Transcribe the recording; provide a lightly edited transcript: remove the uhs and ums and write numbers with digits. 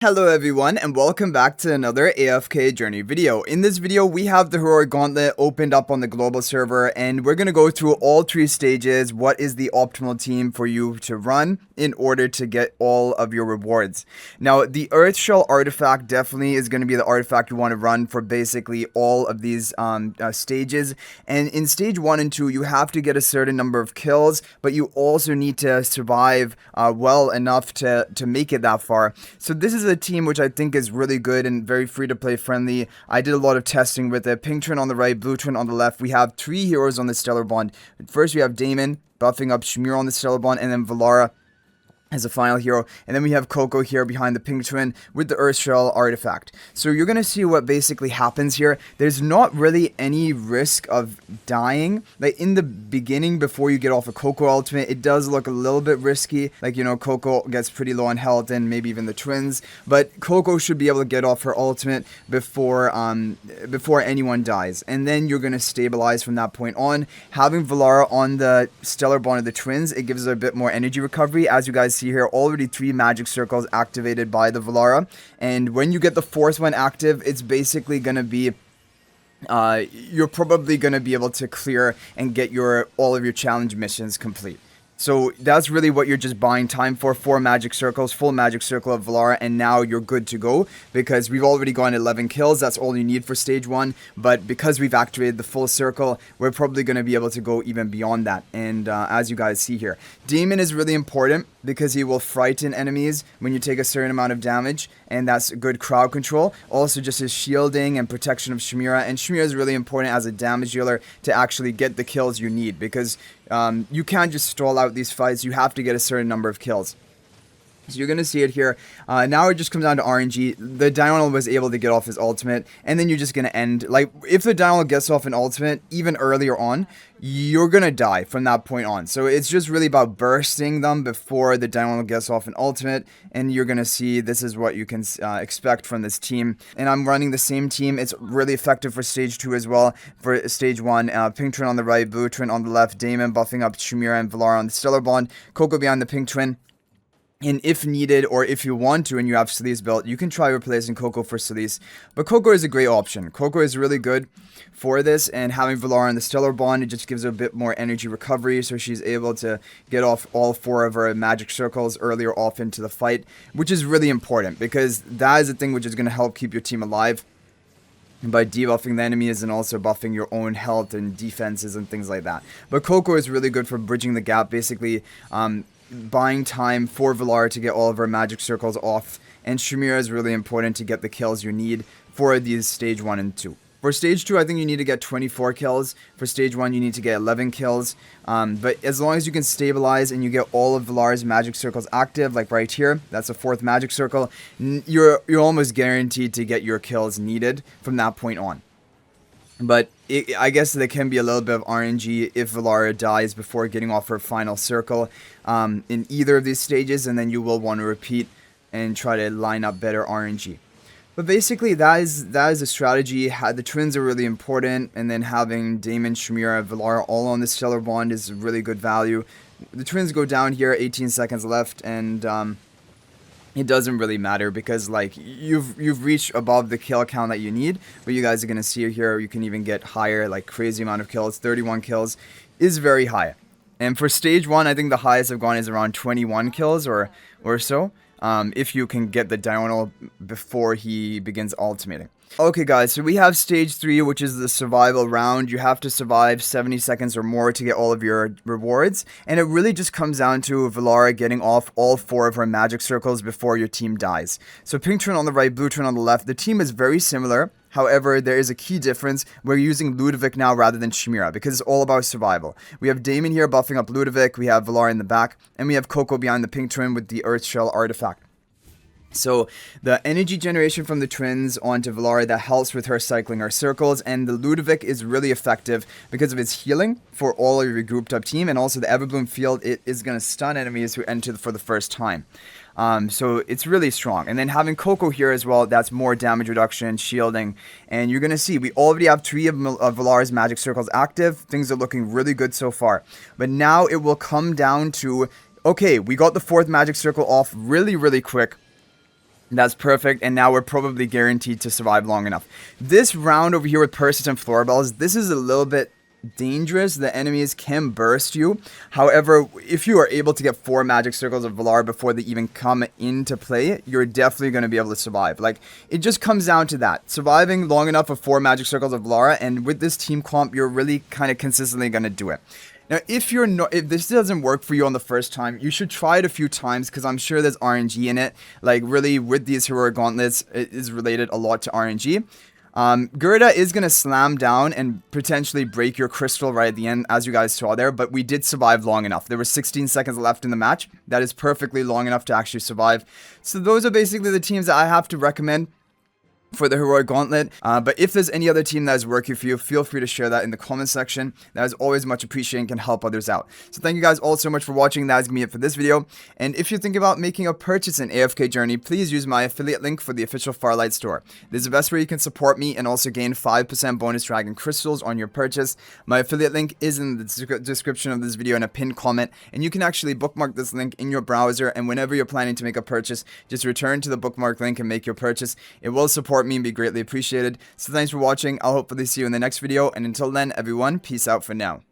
Hello everyone and welcome back to another AFK journey video. In this video we have the heroic gauntlet opened up on the global server and we're going to go through all three stages. What is the optimal team for you to run in order to get all of your rewards? Now the earth shell artifact definitely is going to be the artifact you want to run for basically all of these stages. And in stage 1 and 2 you have to get a certain number of kills, but you also need to survive well enough to make it that far. So this is a team which I think is really good and very free to play friendly. I did a lot of testing with it. Pink twin on the right, blue twin on the left. We have 3 heroes on the stellar bond. First we have Damon buffing up Shmir on the stellar bond, and then Valara as a final hero, and then we have Coco here behind the pink twin with the earth shell artifact. So you're gonna see what basically happens here. There's not really any risk of dying. Like in the beginning, before you get off a Coco ultimate, it does look a little bit risky. Like, you know, Coco gets pretty low on health and maybe even the twins, but Coco should be able to get off her ultimate before anyone dies, and then you're gonna stabilize from that point on. Having Valara on the stellar bond of the twins, it gives her a bit more energy recovery. As you guys see here, already 3 magic circles activated by the Valara, and when you get the 4th one active, it's basically gonna be you're probably gonna be able to clear and get all of your challenge missions complete. So that's really what you're just buying time for. 4 magic circles, full magic circle of Valara, and now you're good to go because we've already gone 11 kills. That's all you need for stage 1, but because we've activated the full circle, we're probably going to be able to go even beyond that. And as you guys see here, Demon is really important because he will frighten enemies when you take a certain amount of damage, and that's good crowd control. Also just his shielding and protection of Shmira, and Shmira is really important as a damage dealer to actually get the kills you need, because you can't just stall out these fights. You have to get a certain number of kills. So you're going to see it here. Now it just comes down to RNG. The Diurnal was able to get off his ultimate, and then you're just going to end. Like, if the Diurnal gets off an ultimate, even earlier on, you're going to die from that point on. So it's just really about bursting them before the Diurnal gets off an ultimate, and you're going to see this is what you can expect from this team. And I'm running the same team. It's really effective for stage 2 as well. For stage 1, pink twin on the right, blue twin on the left, Damon buffing up Shmira and Valara on the stellar bond, Coco behind the pink twin. And if needed, or if you want to and you have Celise built, you can try replacing Coco for Celise. But Coco is a great option. Coco is really good for this, and having Valara in the stellar bond, it just gives her a bit more energy recovery, so she's able to get off all 4 of her magic circles earlier off into the fight, which is really important because that is a thing which is going to help keep your team alive by debuffing the enemies and also buffing your own health and defenses and things like that. But Coco is really good for bridging the gap, basically buying time for Valara to get all of her magic circles off, and Shmira is really important to get the kills you need for these stage 1 and 2. For stage 2, I think you need to get 24 kills. For stage 1, you need to get 11 kills. But as long as you can stabilize and you get all of Valara's magic circles active, like right here, that's a 4th magic circle, you're almost guaranteed to get your kills needed from that point on. But I guess there can be a little bit of RNG if Valara dies before getting off her final circle in either of these stages, and then you will want to repeat and try to line up better RNG. But basically, that is a strategy. The twins are really important, and then having Damon, Shmira, Valara all on the stellar bond is really good value. The twins go down here, 18 seconds left, and it doesn't really matter because, like, you've reached above the kill count that you need, but you guys are gonna see here you can even get higher, like crazy amount of kills. 31 kills is very high, and for stage 1, I think the highest I've gone is around 21 kills or so. If you can get the Diurnal before he begins ultimating. Okay guys, so we have stage 3, which is the survival round. You have to survive 70 seconds or more to get all of your rewards, and it really just comes down to Valara getting off all 4 of her magic circles before your team dies. So pink twin on the right, blue twin on the left. The team is very similar. However, there is a key difference. We're using Ludovic now rather than Shmira because it's all about survival. We have Damon here buffing up Ludovic, we have Valara in the back, and we have Coco behind the pink twin with the earth shell artifact. So the energy generation from the twins onto Valara, that helps with her cycling her circles, and the Ludovic is really effective because of its healing for all of your grouped up team, and also the Everbloom field, it is going to stun enemies who enter for the first time. So it's really strong. And then having Coco here as well, that's more damage reduction, shielding, and you're going to see we already have 3 of Valara's magic circles active. Things are looking really good so far. But now it will come down to, okay, we got the 4th magic circle off really, really quick. That's perfect, and now we're probably guaranteed to survive long enough. This round over here with persistent floorbells, this is a little bit dangerous. The enemies can burst you. However, if you are able to get 4 magic circles of Valar before they even come into play, you're definitely going to be able to survive. Like, it just comes down to that. Surviving long enough with 4 magic circles of Valar, and with this team comp, you're really kind of consistently going to do it. Now, if this doesn't work for you on the first time, you should try it a few times because I'm sure there's RNG in it. Like, really, with these heroic gauntlets, it is related a lot to RNG. Gerda is going to slam down and potentially break your crystal right at the end, as you guys saw there, but we did survive long enough. There were 16 seconds left in the match. That is perfectly long enough to actually survive. So those are basically the teams that I have to recommend for the heroic gauntlet. But if there's any other team that is working for you, feel free to share that in the comment section. That is always much appreciated and can help others out. So thank you guys all so much for watching. That is going to be it for this video. And if you're thinking about making a purchase in AFK Journey, please use my affiliate link for the official Farlight store. This is the best way you can support me and also gain 5% bonus dragon crystals on your purchase. My affiliate link is in the description of this video in a pinned comment, and you can actually bookmark this link in your browser, and whenever you're planning to make a purchase, just return to the bookmark link and make your purchase. It will support me and be greatly appreciated. So thanks for watching. I'll hopefully see you in the next video, and until then, everyone, peace out for now.